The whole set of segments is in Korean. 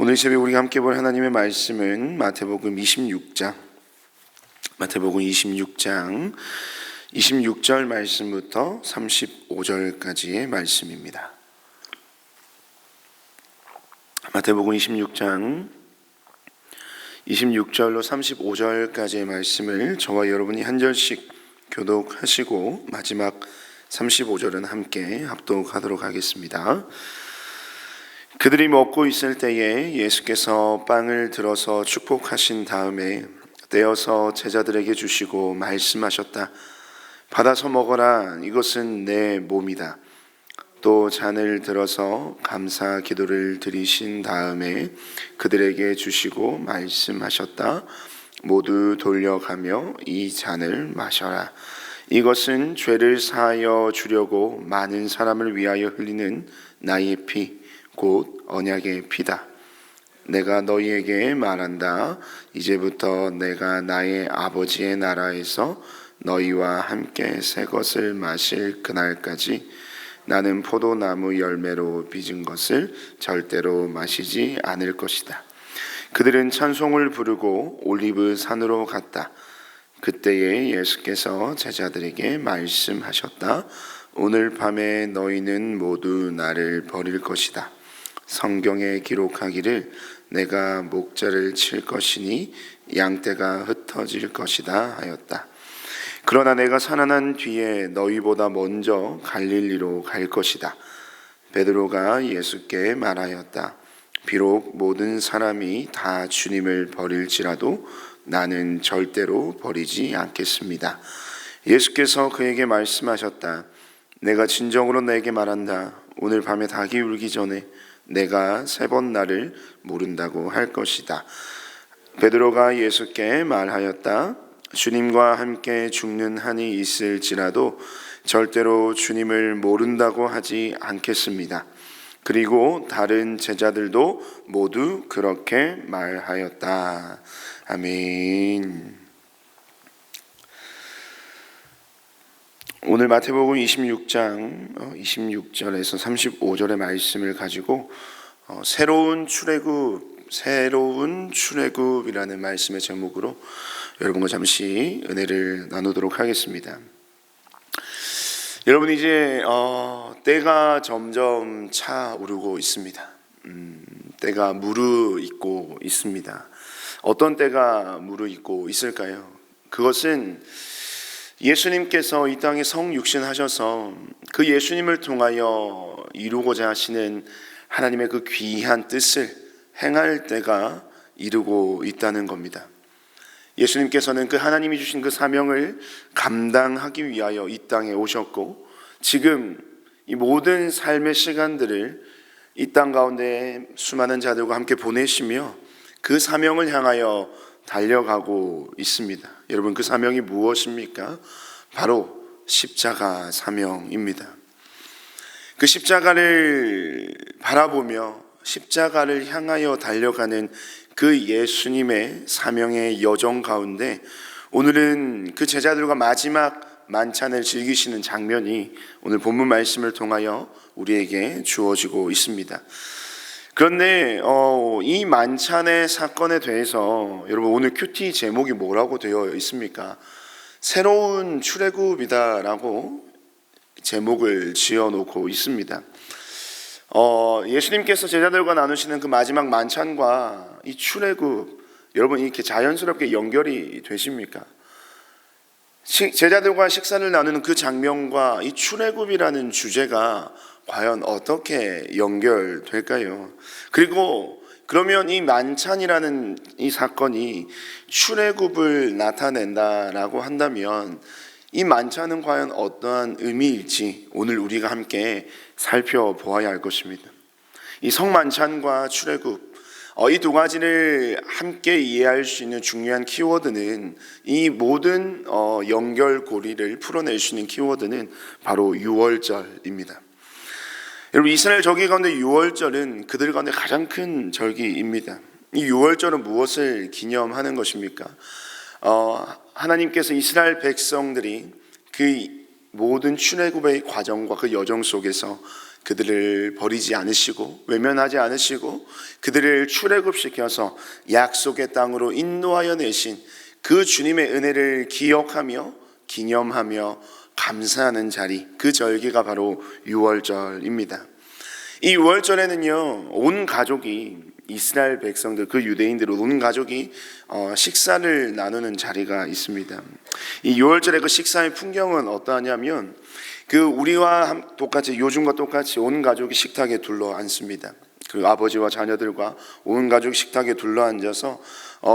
오늘 새벽 우리가 함께 볼 하나님의 말씀은 마태복음 26장 26절 말씀부터 35절까지의 말씀입니다. 마태복음 26장 26절로 35절까지의 말씀을 저와 여러분이 한 절씩 교독하시고 마지막 35절은 함께 합독하도록 하겠습니다. 그들이 먹고 있을 때에 예수께서 빵을 들어서 축복하신 다음에 떼어서 제자들에게 주시고 말씀하셨다. 받아서 먹어라. 이것은 내 몸이다. 또 잔을 들어서 감사 기도를 드리신 다음에 그들에게 주시고 말씀하셨다. 모두 돌려가며 이 잔을 마셔라. 이것은 죄를 사하여 주려고 많은 사람을 위하여 흘리는 나의 피 곧 언약의 피다. 내가 너희에게 말한다. 이제부터 내가 나의 아버지의 나라에서 너희와 함께 새 것을 마실 그날까지 나는 포도나무 열매로 빚은 것을 절대로 마시지 않을 것이다. 그들은 찬송을 부르고 올리브 산으로 갔다. 그때에 예수께서 제자들에게 말씀하셨다. 오늘 밤에 너희는 모두 나를 버릴 것이다. 성경에 기록하기를 내가 목자를 칠 것이니 양떼가 흩어질 것이다 하였다. 그러나 내가 살아난 뒤에 너희보다 먼저 갈릴리로 갈 것이다. 베드로가 예수께 말하였다. 비록 모든 사람이 다 주님을 버릴지라도 나는 절대로 버리지 않겠습니다. 예수께서 그에게 말씀하셨다. 내가 진정으로 너에게 말한다. 오늘 밤에 닭이 울기 전에 내가 3번 나를 모른다고 할 것이다. 베드로가 예수께 말하였다. 주님과 함께 죽는 한이 있을지라도 절대로 주님을 모른다고 하지 않겠습니다. 그리고 다른 제자들도 모두 그렇게 말하였다. 아멘. 오늘 마태복음 26장 26절에서 35절의 말씀을 가지고 새로운 출애굽이라는 말씀의 제목으로 여러분과 잠시 은혜를 나누도록 하겠습니다. 여러분, 이제 때가 점점 차오르고 있습니다. 때가 무르익고 있습니다. 어떤 때가 무르익고 있을까요? 그것은 예수님께서 이 땅에 성육신하셔서 그 예수님을 통하여 이루고자 하시는 하나님의 그 귀한 뜻을 행할 때가 이르고 있다는 겁니다. 예수님께서는 그 하나님이 주신 그 사명을 감당하기 위하여 이 땅에 오셨고, 지금 이 모든 삶의 시간들을 이 땅 가운데 수많은 자들과 함께 보내시며 그 사명을 향하여 달려가고 있습니다. 여러분, 그 사명이 무엇입니까? 바로 십자가 사명입니다. 그 십자가를 바라보며 십자가를 향하여 달려가는 그 예수님의 사명의 여정 가운데 오늘은 그 제자들과 마지막 만찬을 즐기시는 장면이 오늘 본문 말씀을 통하여 우리에게 주어지고 있습니다. 그런데 이 만찬의 사건에 대해서 여러분, 오늘 큐티 제목이 뭐라고 되어 있습니까? 새로운 출애굽이다라고 제목을 지어놓고 있습니다. 예수님께서 제자들과 나누시는 그 마지막 만찬과 이 출애굽, 여러분, 이렇게 자연스럽게 연결이 되십니까? 제자들과 식사를 나누는 그 장면과 이 출애굽이라는 주제가 과연 어떻게 연결될까요? 그리고 그러면 이 만찬이라는 이 사건이 출애굽을 나타낸다라고 한다면 이 만찬은 과연 어떠한 의미일지 오늘 우리가 함께 살펴보아야 할 것입니다. 이 성만찬과 출애굽, 이 두 가지를 함께 이해할 수 있는 중요한 키워드는, 이 모든 연결고리를 풀어낼 수 있는 키워드는 바로 유월절입니다. 여러분, 이스라엘 절기 가운데 유월절은 그들 가운데 가장 큰 절기입니다. 이 유월절은 무엇을 기념하는 것입니까? 하나님께서 이스라엘 백성들이 그 모든 출애굽의 과정과 그 여정 속에서 그들을 버리지 않으시고 외면하지 않으시고 그들을 출애굽시켜서 약속의 땅으로 인도하여 내신 그 주님의 은혜를 기억하며 기념하며 감사하는 자리, 그 절기가 바로 유월절입니다. 이 유월절에는요, 온 가족이, 이스라엘 백성들, 그 유대인들 온 가족이 식사를 나누는 자리가 있습니다. 이 유월절의 그 식사의 풍경은 어떠하냐면, 그 우리와 똑같이, 요즘과 똑같이 온 가족이 식탁에 둘러 앉습니다. 그 아버지와 자녀들과 온 가족이 식탁에 둘러 앉아서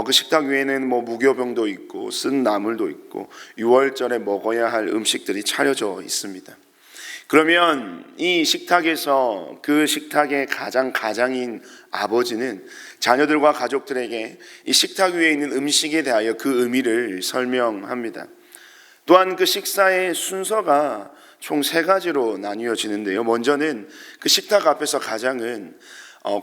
그 식탁 위에는 뭐 무교병도 있고 쓴 나물도 있고 유월절에 먹어야 할 음식들이 차려져 있습니다. 그러면 이 식탁에서 그 식탁의 가장인 아버지는 자녀들과 가족들에게 이 식탁 위에 있는 음식에 대하여 그 의미를 설명합니다. 또한 그 식사의 순서가 총 3가지로 나뉘어지는데요. 먼저는 그 식탁 앞에서 가장은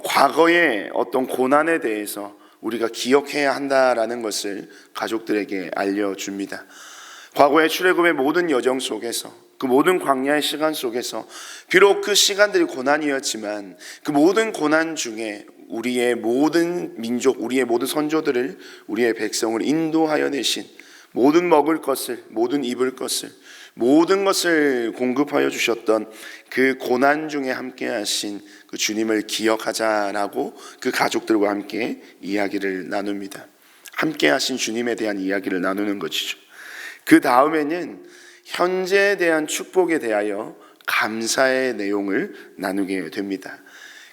과거의 어떤 고난에 대해서 우리가 기억해야 한다라는 것을 가족들에게 알려줍니다. 과거의 출애굽의 모든 여정 속에서, 그 모든 광야의 시간 속에서 비록 그 시간들이 고난이었지만 그 모든 고난 중에 우리의 모든 민족, 우리의 모든 선조들을, 우리의 백성을 인도하여 내신 모든 먹을 것을, 모든 입을 것을, 모든 것을 공급하여 주셨던 그 고난 중에 함께 하신 그 주님을 기억하자라고 그 가족들과 함께 이야기를 나눕니다. 함께 하신 주님에 대한 이야기를 나누는 것이죠. 그 다음에는 현재에 대한 축복에 대하여 감사의 내용을 나누게 됩니다.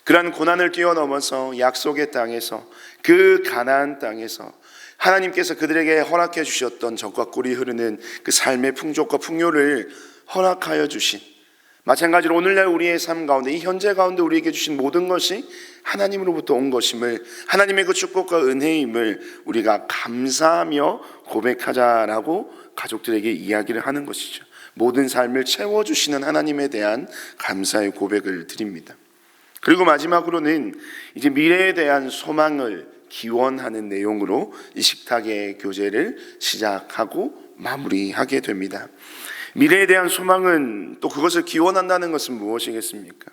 그러한 고난을 뛰어넘어서 약속의 땅에서, 그 가나안 땅에서 하나님께서 그들에게 허락해 주셨던 젖과 꿀이 흐르는 그 삶의 풍족과 풍요를 허락하여 주신, 마찬가지로 오늘날 우리의 삶 가운데, 이 현재 가운데 우리에게 주신 모든 것이 하나님으로부터 온 것임을, 하나님의 그 축복과 은혜임을 우리가 감사하며 고백하자라고 가족들에게 이야기를 하는 것이죠. 모든 삶을 채워주시는 하나님에 대한 감사의 고백을 드립니다. 그리고 마지막으로는 이제 미래에 대한 소망을 기원하는 내용으로 이 식탁의 교제를 시작하고 마무리하게 됩니다. 미래에 대한 소망은, 또 그것을 기원한다는 것은 무엇이겠습니까?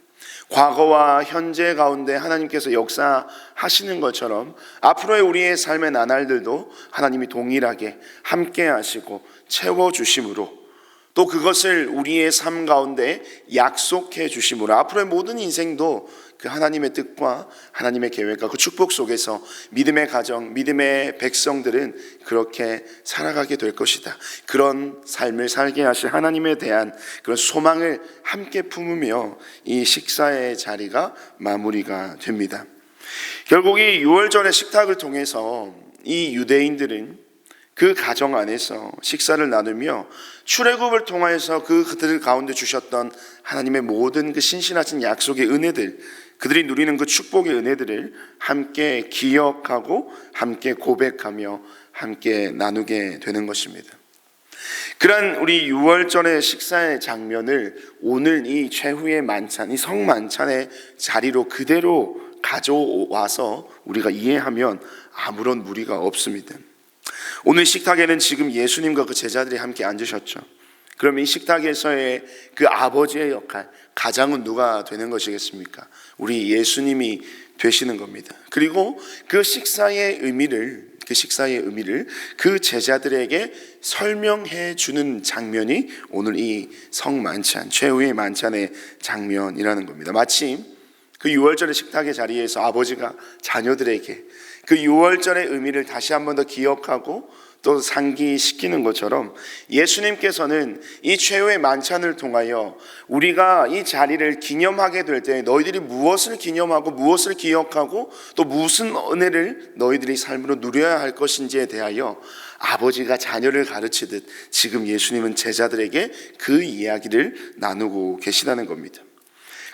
과거와 현재 가운데 하나님께서 역사하시는 것처럼 앞으로의 우리의 삶의 나날들도 하나님이 동일하게 함께 하시고 채워주심으로, 또 그것을 우리의 삶 가운데 약속해 주심으로 앞으로의 모든 인생도 그 하나님의 뜻과 하나님의 계획과 그 축복 속에서 믿음의 가정, 믿음의 백성들은 그렇게 살아가게 될 것이다. 그런 삶을 살게 하실 하나님에 대한 그런 소망을 함께 품으며 이 식사의 자리가 마무리가 됩니다. 결국 이 유월절의 식탁을 통해서 이 유대인들은 그 가정 안에서 식사를 나누며 출애굽을 통하여서 그들 가운데 주셨던 하나님의 모든 그 신실하신 약속의 은혜들, 그들이 누리는 그 축복의 은혜들을 함께 기억하고 함께 고백하며 함께 나누게 되는 것입니다. 그러한 우리 유월절의 식사의 장면을 오늘 이 최후의 만찬, 이 성만찬의 자리로 그대로 가져와서 우리가 이해하면 아무런 무리가 없습니다. 오늘 식탁에는 지금 예수님과 그 제자들이 함께 앉으셨죠. 그럼 이 식탁에서의 그 아버지의 역할, 가장은 누가 되는 것이겠습니까? 우리 예수님이 되시는 겁니다. 그리고 그 식사의 의미를 그 제자들에게 설명해 주는 장면이 오늘 이 성만찬, 최후의 만찬의 장면이라는 겁니다. 마침 그 유월절의 식탁의 자리에서 아버지가 자녀들에게 그 유월절의 의미를 다시 한 번 더 기억하고 또 상기시키는 것처럼 예수님께서는 이 최후의 만찬을 통하여 우리가 이 자리를 기념하게 될 때 너희들이 무엇을 기념하고 무엇을 기억하고 또 무슨 은혜를 너희들이 삶으로 누려야 할 것인지에 대하여 아버지가 자녀를 가르치듯 지금 예수님은 제자들에게 그 이야기를 나누고 계시다는 겁니다.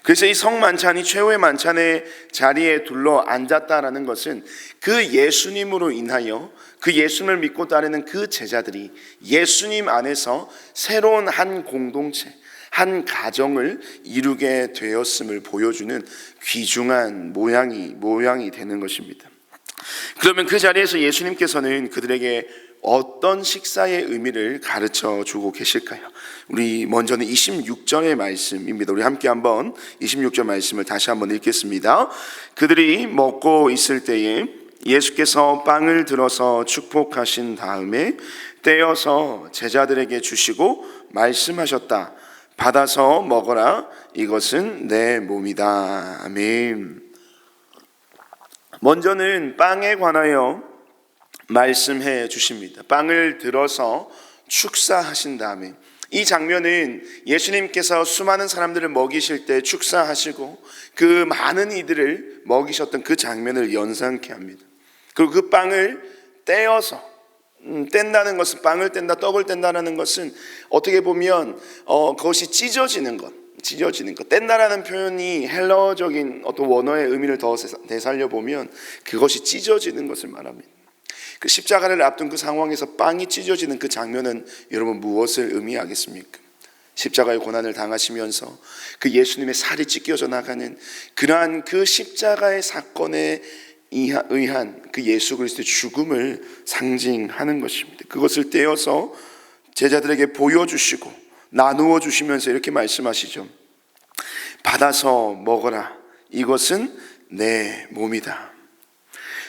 그래서 이 성만찬이 최후의 만찬의 자리에 둘러 앉았다라는 것은 그 예수님으로 인하여 그 예수님을 믿고 따르는 그 제자들이 예수님 안에서 새로운 한 공동체, 한 가정을 이루게 되었음을 보여주는 귀중한 모양이 되는 것입니다. 그러면 그 자리에서 예수님께서는 그들에게 어떤 식사의 의미를 가르쳐 주고 계실까요? 우리 먼저는 26절의 말씀입니다. 우리 함께 한번 26절 말씀을 다시 한번 읽겠습니다. 그들이 먹고 있을 때에 예수께서 빵을 들어서 축복하신 다음에 떼어서 제자들에게 주시고 말씀하셨다. 받아서 먹어라. 이것은 내 몸이다. 아멘. 먼저는 빵에 관하여 말씀해 주십니다. 빵을 들어서 축사하신 다음에, 이 장면은 예수님께서 수많은 사람들을 먹이실 때 축사하시고 그 많은 이들을 먹이셨던 그 장면을 연상케 합니다. 그리고 그 빵을 떼어서, 뗀다는 것은, 빵을 뗀다, 떡을 뗀다는 것은 어떻게 보면 그것이 찢어지는 것, 뗀다라는 표현이 헬라어적인 어떤 원어의 의미를 더 되살려 보면 그것이 찢어지는 것을 말합니다. 그 십자가를 앞둔 그 상황에서 빵이 찢어지는 그 장면은 여러분 무엇을 의미하겠습니까? 십자가의 고난을 당하시면서 그 예수님의 살이 찢겨져 나가는 그러한 그 십자가의 사건에 의한 그 예수 그리스도의 죽음을 상징하는 것입니다. 그것을 떼어서 제자들에게 보여주시고 나누어 주시면서 이렇게 말씀하시죠. 받아서 먹어라. 이것은 내 몸이다.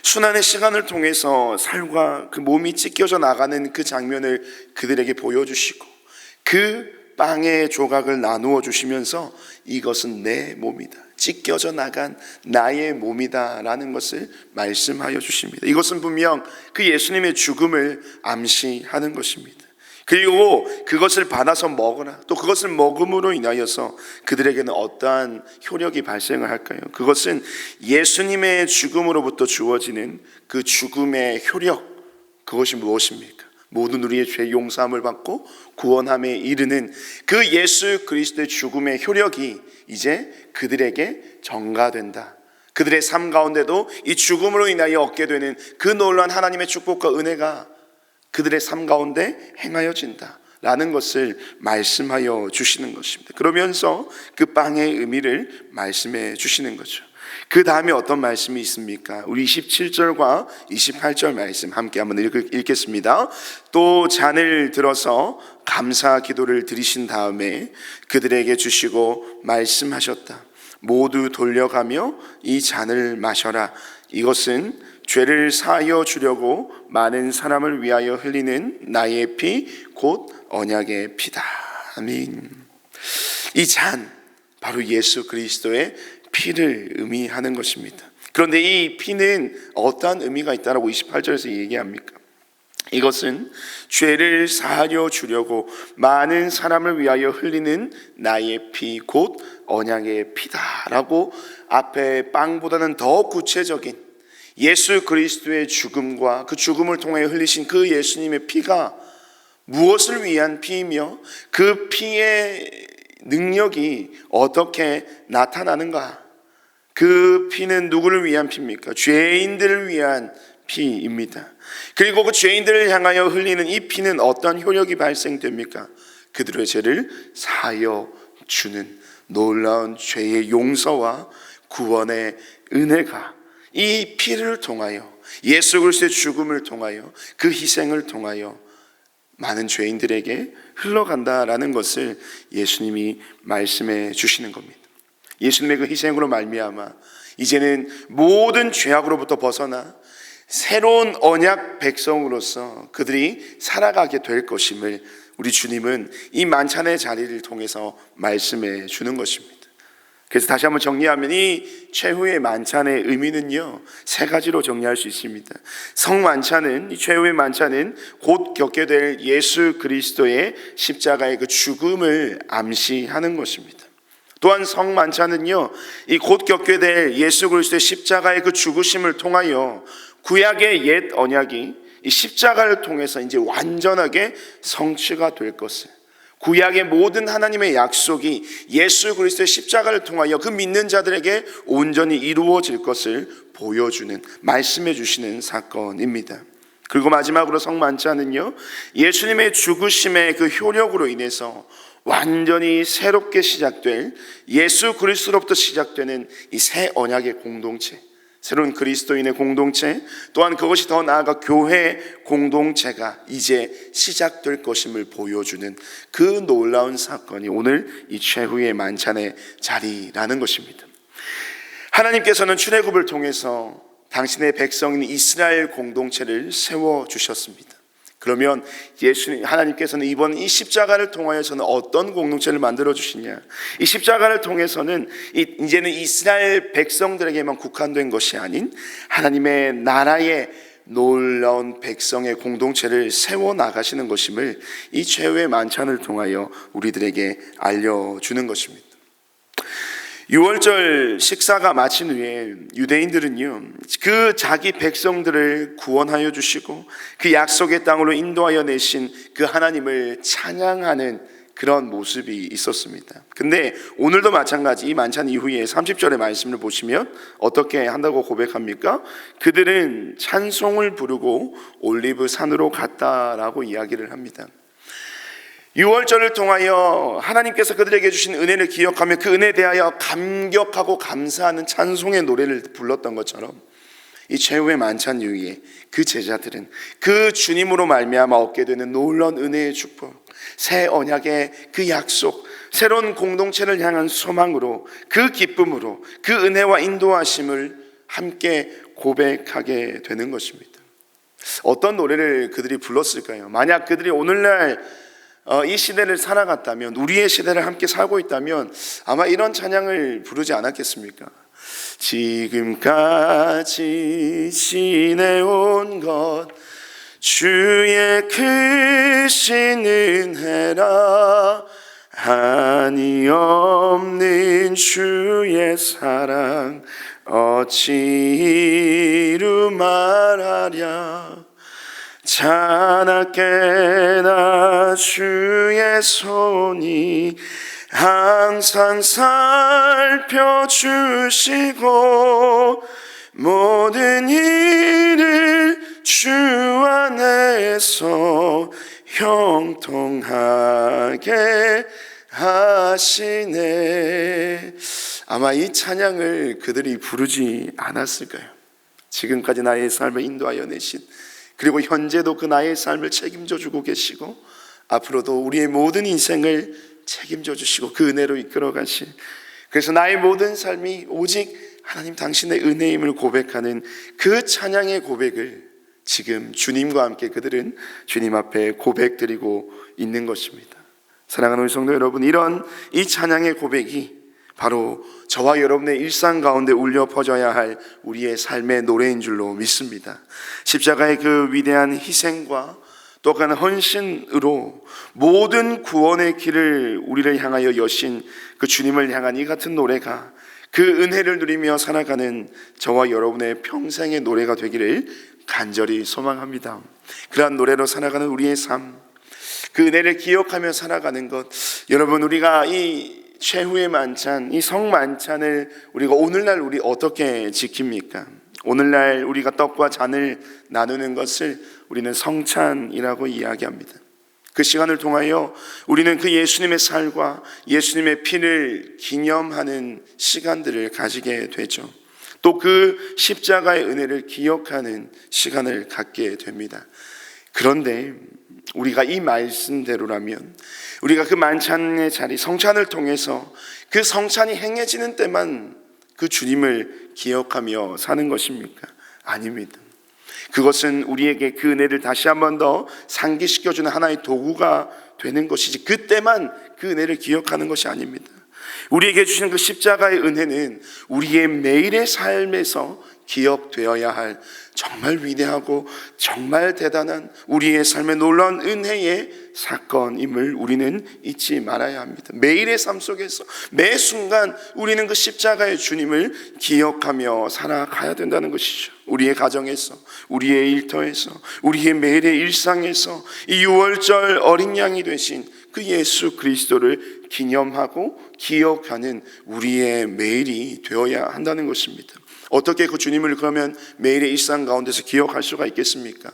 순환의 시간을 통해서 살과 그 몸이 찢겨져 나가는 그 장면을 그들에게 보여주시고 그 빵의 조각을 나누어 주시면서 이것은 내 몸이다, 찢겨져 나간 나의 몸이다 라는 것을 말씀하여 주십니다. 이것은 분명 그 예수님의 죽음을 암시하는 것입니다. 그리고 그것을 받아서 먹으라. 또 그것을 먹음으로 인하여서 그들에게는 어떠한 효력이 발생을 할까요? 그것은 예수님의 죽음으로부터 주어지는 그 죽음의 효력, 그것이 무엇입니까? 모든 우리의 죄 용서함을 받고 구원함에 이르는 그 예수 그리스도의 죽음의 효력이 이제 그들에게 전가된다. 그들의 삶 가운데도 이 죽음으로 인하여 얻게 되는 그 놀라운 하나님의 축복과 은혜가 그들의 삶 가운데 행하여진다 라는 것을 말씀하여 주시는 것입니다. 그러면서 그 빵의 의미를 말씀해 주시는 거죠. 그 다음에 어떤 말씀이 있습니까? 우리 27절과 28절 말씀 함께 한번 읽겠습니다. 또 잔을 들어서 감사 기도를 드리신 다음에 그들에게 주시고 말씀하셨다. 모두 돌려가며 이 잔을 마셔라. 이것은 죄를 사하여 주려고 많은 사람을 위하여 흘리는 나의 피, 곧 언약의 피다. 아멘. 이 잔, 바로 예수 그리스도의 피를 의미하는 것입니다. 그런데 이 피는 어떠한 의미가 있다라고 28절에서 얘기합니까? 이것은 죄를 사하여 주려고 많은 사람을 위하여 흘리는 나의 피, 곧 언약의 피다라고 앞에 빵보다는 더 구체적인 예수 그리스도의 죽음과 그 죽음을 통해 흘리신 그 예수님의 피가 무엇을 위한 피이며 그 피의 능력이 어떻게 나타나는가? 그 피는 누구를 위한 피입니까? 죄인들을 위한 피입니다. 그리고 그 죄인들을 향하여 흘리는 이 피는 어떤 효력이 발생됩니까? 그들의 죄를 사하여 주는 놀라운 죄의 용서와 구원의 은혜가 이 피를 통하여, 예수 그리스도의 죽음을 통하여, 그 희생을 통하여 많은 죄인들에게 흘러간다라는 것을 예수님이 말씀해 주시는 겁니다. 예수님의 그 희생으로 말미암아 이제는 모든 죄악으로부터 벗어나 새로운 언약 백성으로서 그들이 살아가게 될 것임을 우리 주님은 이 만찬의 자리를 통해서 말씀해 주는 것입니다. 그래서 다시 한번 정리하면 이 최후의 만찬의 의미는요, 세 가지로 정리할 수 있습니다. 성만찬은, 이 최후의 만찬은 곧 겪게 될 예수 그리스도의 십자가의 그 죽음을 암시하는 것입니다. 또한 성만찬은요, 이 곧 겪게 될 예수 그리스도의 십자가의 그 죽으심을 통하여 구약의 옛 언약이 이 십자가를 통해서 이제 완전하게 성취가 될 것을, 구약의 모든 하나님의 약속이 예수 그리스도의 십자가를 통하여 그 믿는 자들에게 온전히 이루어질 것을 보여주는, 말씀해 주시는 사건입니다. 그리고 마지막으로 성만찬은요, 예수님의 죽으심의 그 효력으로 인해서 완전히 새롭게 시작될, 예수 그리스도로부터 시작되는 이 새 언약의 공동체, 새로운 그리스도인의 공동체, 또한 그것이 더 나아가 교회 공동체가 이제 시작될 것임을 보여주는 그 놀라운 사건이 오늘 이 최후의 만찬의 자리라는 것입니다. 하나님께서는 출애굽을 통해서 당신의 백성인 이스라엘 공동체를 세워주셨습니다. 그러면 하나님께서는 이번 이 십자가를 통하여서는 어떤 공동체를 만들어 주시냐? 이 십자가를 통해서는 이제는 이스라엘 백성들에게만 국한된 것이 아닌 하나님의 나라의 놀라운 백성의 공동체를 세워 나가시는 것임을 이 최후의 만찬을 통하여 우리들에게 알려주는 것입니다. 유월절 식사가 마친 후에 유대인들은요, 그 자기 백성들을 구원하여 주시고 그 약속의 땅으로 인도하여 내신 그 하나님을 찬양하는 그런 모습이 있었습니다. 근데 오늘도 마찬가지 이 만찬 이후에 30절의 말씀을 보시면 어떻게 한다고 고백합니까? 그들은 찬송을 부르고 올리브 산으로 갔다라고 이야기를 합니다. 유월절을 통하여 하나님께서 그들에게 주신 은혜를 기억하며 그 은혜에 대하여 감격하고 감사하는 찬송의 노래를 불렀던 것처럼 이 최후의 만찬 이후에 그 제자들은 그 주님으로 말미암아 얻게 되는 놀라운 은혜의 축복, 새 언약의 그 약속, 새로운 공동체를 향한 소망으로, 그 기쁨으로 그 은혜와 인도하심을 함께 고백하게 되는 것입니다. 어떤 노래를 그들이 불렀을까요? 만약 그들이 오늘날 이 시대를 살아갔다면, 우리의 시대를 함께 살고 있다면 아마 이런 찬양을 부르지 않았겠습니까? 지금까지 지내온 것 주의 크신 은혜라, 한이 없는 주의 사랑 어찌 이루 말하랴. 자나깨나 주의 손이 항상 살펴주시고 모든 일을 주 안에서 형통하게 하시네. 아마 이 찬양을 그들이 부르지 않았을까요? 지금까지 나의 삶을 인도하여 내신, 그리고 현재도 그 나의 삶을 책임져 주고 계시고 앞으로도 우리의 모든 인생을 책임져 주시고 그 은혜로 이끌어 가실, 그래서 나의 모든 삶이 오직 하나님 당신의 은혜임을 고백하는 그 찬양의 고백을 지금 주님과 함께 그들은 주님 앞에 고백드리고 있는 것입니다. 사랑하는 우리 성도 여러분, 이런 이 찬양의 고백이 바로 저와 여러분의 일상 가운데 울려 퍼져야 할 우리의 삶의 노래인 줄로 믿습니다. 십자가의 그 위대한 희생과 또 그 헌신으로 모든 구원의 길을 우리를 향하여 여신 그 주님을 향한 이 같은 노래가 그 은혜를 누리며 살아가는 저와 여러분의 평생의 노래가 되기를 간절히 소망합니다. 그러한 노래로 살아가는 우리의 삶, 그 은혜를 기억하며 살아가는 것, 여러분, 우리가 이 최후의 만찬, 이 성만찬을 우리가 오늘날 우리 어떻게 지킵니까? 오늘날 우리가 떡과 잔을 나누는 것을 우리는 성찬이라고 이야기합니다. 그 시간을 통하여 우리는 그 예수님의 살과 예수님의 피를 기념하는 시간들을 가지게 되죠. 또 그 십자가의 은혜를 기억하는 시간을 갖게 됩니다. 그런데 우리가 이 말씀대로라면 우리가 그 만찬의 자리, 성찬을 통해서 그 성찬이 행해지는 때만 그 주님을 기억하며 사는 것입니까? 아닙니다. 그것은 우리에게 그 은혜를 다시 한 번 더 상기시켜주는 하나의 도구가 되는 것이지, 그때만 그 은혜를 기억하는 것이 아닙니다. 우리에게 주시는 그 십자가의 은혜는 우리의 매일의 삶에서 기억되어야 할 정말 위대하고 정말 대단한 우리의 삶의 놀라운 은혜의 사건임을 우리는 잊지 말아야 합니다. 매일의 삶 속에서 매 순간 우리는 그 십자가의 주님을 기억하며 살아가야 된다는 것이죠. 우리의 가정에서, 우리의 일터에서, 우리의 매일의 일상에서 이 유월절 어린 양이 되신 그 예수 그리스도를 기념하고 기억하는 우리의 매일이 되어야 한다는 것입니다. 어떻게 그 주님을 그러면 매일의 일상 가운데서 기억할 수가 있겠습니까?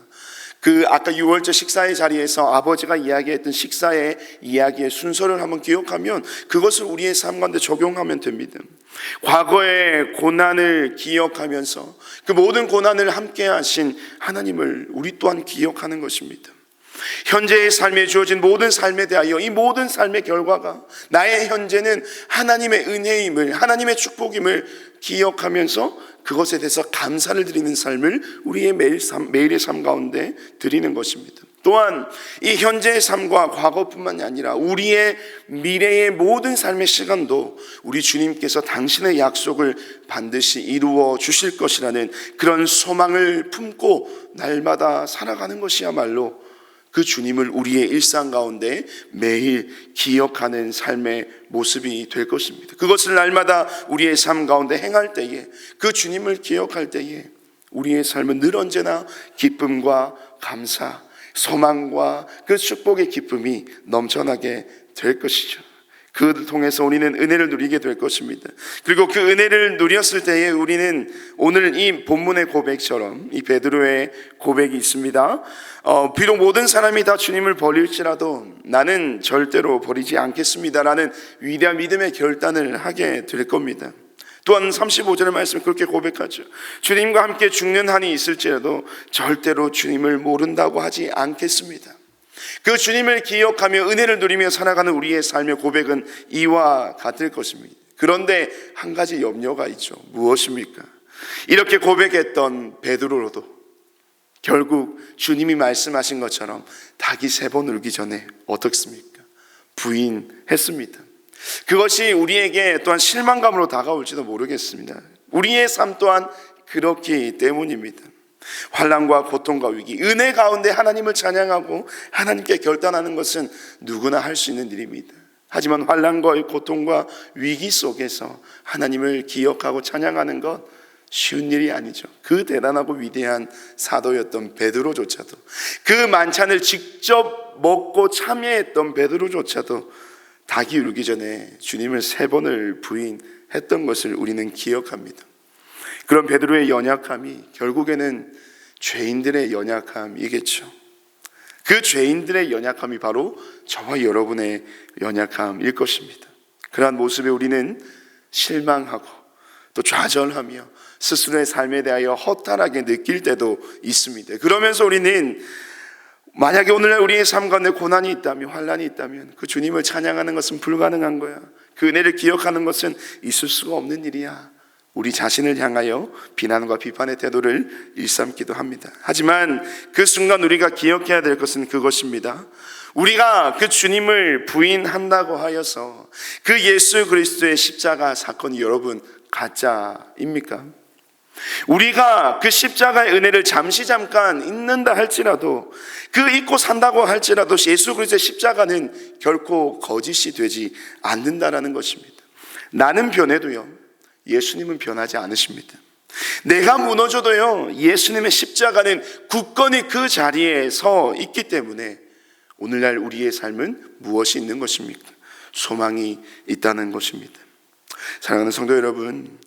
그 아까 유월절 식사의 자리에서 아버지가 이야기했던 식사의 이야기의 순서를 한번 기억하면 그것을 우리의 삶 가운데 적용하면 됩니다. 과거의 고난을 기억하면서 그 모든 고난을 함께 하신 하나님을 우리 또한 기억하는 것입니다. 현재의 삶에 주어진 모든 삶에 대하여 이 모든 삶의 결과가 나의 현재는 하나님의 은혜임을, 하나님의 축복임을 기억하면서 그것에 대해서 감사를 드리는 삶을 우리의 매일의 삶 가운데 드리는 것입니다. 또한 이 현재의 삶과 과거뿐만이 아니라 우리의 미래의 모든 삶의 시간도 우리 주님께서 당신의 약속을 반드시 이루어 주실 것이라는 그런 소망을 품고 날마다 살아가는 것이야말로 그 주님을 우리의 일상 가운데 매일 기억하는 삶의 모습이 될 것입니다. 그것을 날마다 우리의 삶 가운데 행할 때에, 그 주님을 기억할 때에 우리의 삶은 늘 언제나 기쁨과 감사, 소망과 그 축복의 기쁨이 넘쳐나게 될 것이죠. 그를 통해서 우리는 은혜를 누리게 될 것입니다. 그리고 그 은혜를 누렸을 때에 우리는 오늘 이 본문의 고백처럼 이 베드로의 고백이 있습니다. 비록 모든 사람이 다 주님을 버릴지라도 나는 절대로 버리지 않겠습니다라는 위대한 믿음의 결단을 하게 될 겁니다. 또한 35절의 말씀을 그렇게 고백하죠. 주님과 함께 죽는 한이 있을지라도 절대로 주님을 모른다고 하지 않겠습니다. 그 주님을 기억하며 은혜를 누리며 살아가는 우리의 삶의 고백은 이와 같을 것입니다. 그런데 한 가지 염려가 있죠. 무엇입니까? 이렇게 고백했던 베드로로도 결국 주님이 말씀하신 것처럼 닭이 3번 울기 전에 어떻습니까? 부인했습니다. 그것이 우리에게 또한 실망감으로 다가올지도 모르겠습니다. 우리의 삶 또한 그렇기 때문입니다. 환난과 고통과 위기, 은혜 가운데 하나님을 찬양하고 하나님께 결단하는 것은 누구나 할 수 있는 일입니다. 하지만 환난과 고통과 위기 속에서 하나님을 기억하고 찬양하는 것 쉬운 일이 아니죠. 그 대단하고 위대한 사도였던 베드로조차도, 그 만찬을 직접 먹고 참여했던 베드로조차도 닭이 울기 전에 주님을 3번을 부인했던 것을 우리는 기억합니다. 그런 베드로의 연약함이 결국에는 죄인들의 연약함이겠죠. 그 죄인들의 연약함이 바로 저와 여러분의 연약함일 것입니다. 그러한 모습에 우리는 실망하고 또 좌절하며 스스로의 삶에 대하여 허탈하게 느낄 때도 있습니다. 그러면서 우리는 만약에 오늘날 우리의 삶 가운데 고난이 있다면, 환난이 있다면 그 주님을 찬양하는 것은 불가능한 거야. 그 은혜를 기억하는 것은 있을 수가 없는 일이야. 우리 자신을 향하여 비난과 비판의 태도를 일삼기도 합니다. 하지만 그 순간 우리가 기억해야 될 것은 그것입니다. 우리가 그 주님을 부인한다고 하여서 그 예수 그리스도의 십자가 사건이 여러분 가짜입니까? 우리가 그 십자가의 은혜를 잠깐 잊는다 할지라도, 그 잊고 산다고 할지라도 예수 그리스도의 십자가는 결코 거짓이 되지 않는다라는 것입니다. 나는 변해도요, 예수님은 변하지 않으십니다. 내가 무너져도요, 예수님의 십자가는 굳건히 그 자리에 서 있기 때문에 오늘날 우리의 삶은 무엇이 있는 것입니까? 소망이 있다는 것입니다. 사랑하는 성도 여러분,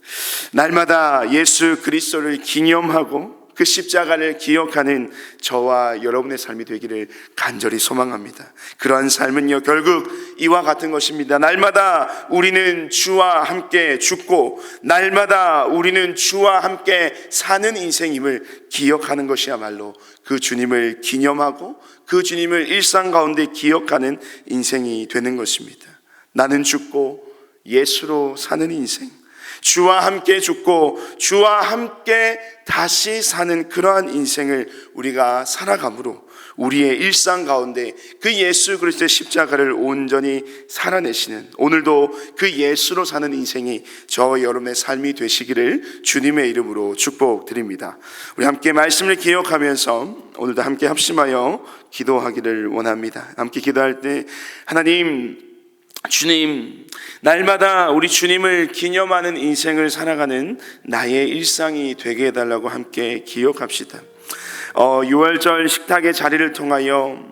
날마다 예수 그리스도를 기념하고 그 십자가를 기억하는 저와 여러분의 삶이 되기를 간절히 소망합니다. 그러한 삶은요, 결국 이와 같은 것입니다. 날마다 우리는 주와 함께 죽고 날마다 우리는 주와 함께 사는 인생임을 기억하는 것이야말로 그 주님을 기념하고 그 주님을 일상 가운데 기억하는 인생이 되는 것입니다. 나는 죽고 예수로 사는 인생, 주와 함께 죽고 주와 함께 다시 사는 그러한 인생을 우리가 살아감으로 우리의 일상 가운데 그 예수 그리스도의 십자가를 온전히 살아내시는, 오늘도 그 예수로 사는 인생이 저와 여러분의 삶이 되시기를 주님의 이름으로 축복드립니다. 우리 함께 말씀을 기억하면서 오늘도 함께 합심하여 기도하기를 원합니다. 함께 기도할 때 하나님, 주님, 날마다 우리 주님을 기념하는 인생을 살아가는 나의 일상이 되게 해달라고 함께 기억합시다. 6월절 식탁의 자리를 통하여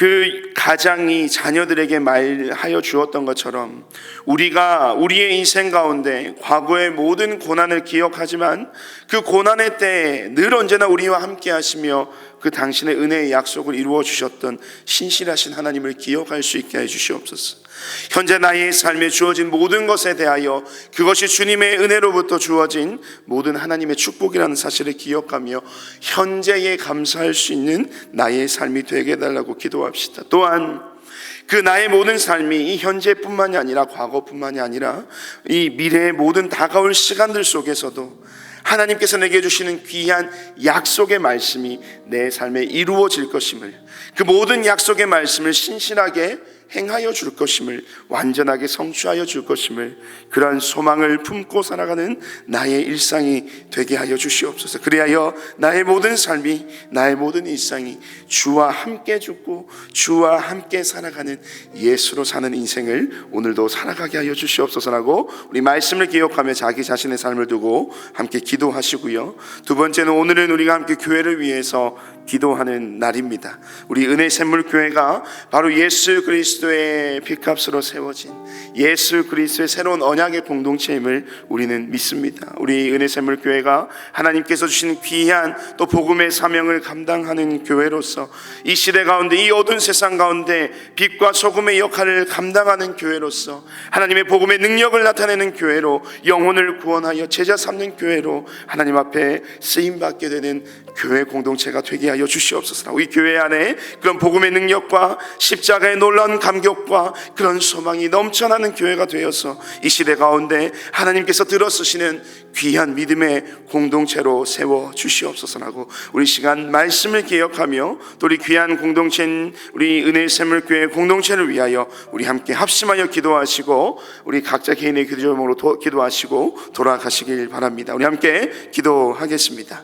그 가장이 자녀들에게 말하여 주었던 것처럼 우리가 우리의 인생 가운데 과거의 모든 고난을 기억하지만 그 고난의 때에 늘 언제나 우리와 함께 하시며 그 당신의 은혜의 약속을 이루어 주셨던 신실하신 하나님을 기억할 수 있게 해 주시옵소서. 현재 나의 삶에 주어진 모든 것에 대하여 그것이 주님의 은혜로부터 주어진 모든 하나님의 축복이라는 사실을 기억하며 현재에 감사할 수 있는 나의 삶이 되게 해달라고 기도합시다. 또한 그 나의 모든 삶이 이 현재뿐만이 아니라 과거뿐만이 아니라 이 미래의 모든 다가올 시간들 속에서도 하나님께서 내게 주시는 귀한 약속의 말씀이 내 삶에 이루어질 것임을, 그 모든 약속의 말씀을 신실하게 행하여 줄 것임을, 완전하게 성취하여 줄 것임을, 그러한 소망을 품고 살아가는 나의 일상이 되게 하여 주시옵소서. 그리하여 나의 모든 삶이, 나의 모든 일상이 주와 함께 죽고 주와 함께 살아가는 예수로 사는 인생을 오늘도 살아가게 하여 주시옵소서라고 우리 말씀을 기억하며 자기 자신의 삶을 두고 함께 기도하시고요. 두 번째는 오늘은 우리가 함께 교회를 위해서 기도하는 날입니다. 우리 은혜샘물교회가 바로 예수 그리스도의 피값으로 세워진 예수 그리스도의 새로운 언약의 공동체임을 우리는 믿습니다. 우리 은혜샘물교회가 하나님께서 주신 귀한 또 복음의 사명을 감당하는 교회로서 이 시대 가운데, 이 어두운 세상 가운데 빛과 소금의 역할을 감당하는 교회로서 하나님의 복음의 능력을 나타내는 교회로, 영혼을 구원하여 제자 삼는 교회로 하나님 앞에 쓰임받게 되는 교회 공동체가 되게 하여 주시옵소서. 우리 교회 안에 그런 복음의 능력과 십자가의 놀라운 감격과 그런 소망이 넘쳐나는 교회가 되어서 이 시대 가운데 하나님께서 들어쓰시는 귀한 믿음의 공동체로 세워 주시옵소서라고 우리 시간 말씀을 기억하며 또 우리 귀한 공동체인 우리 은혜샘물교회 공동체를 위하여 우리 함께 합심하여 기도하시고 우리 각자 개인의 기도 제목으로 기도하시고 돌아가시길 바랍니다. 우리 함께 기도하겠습니다.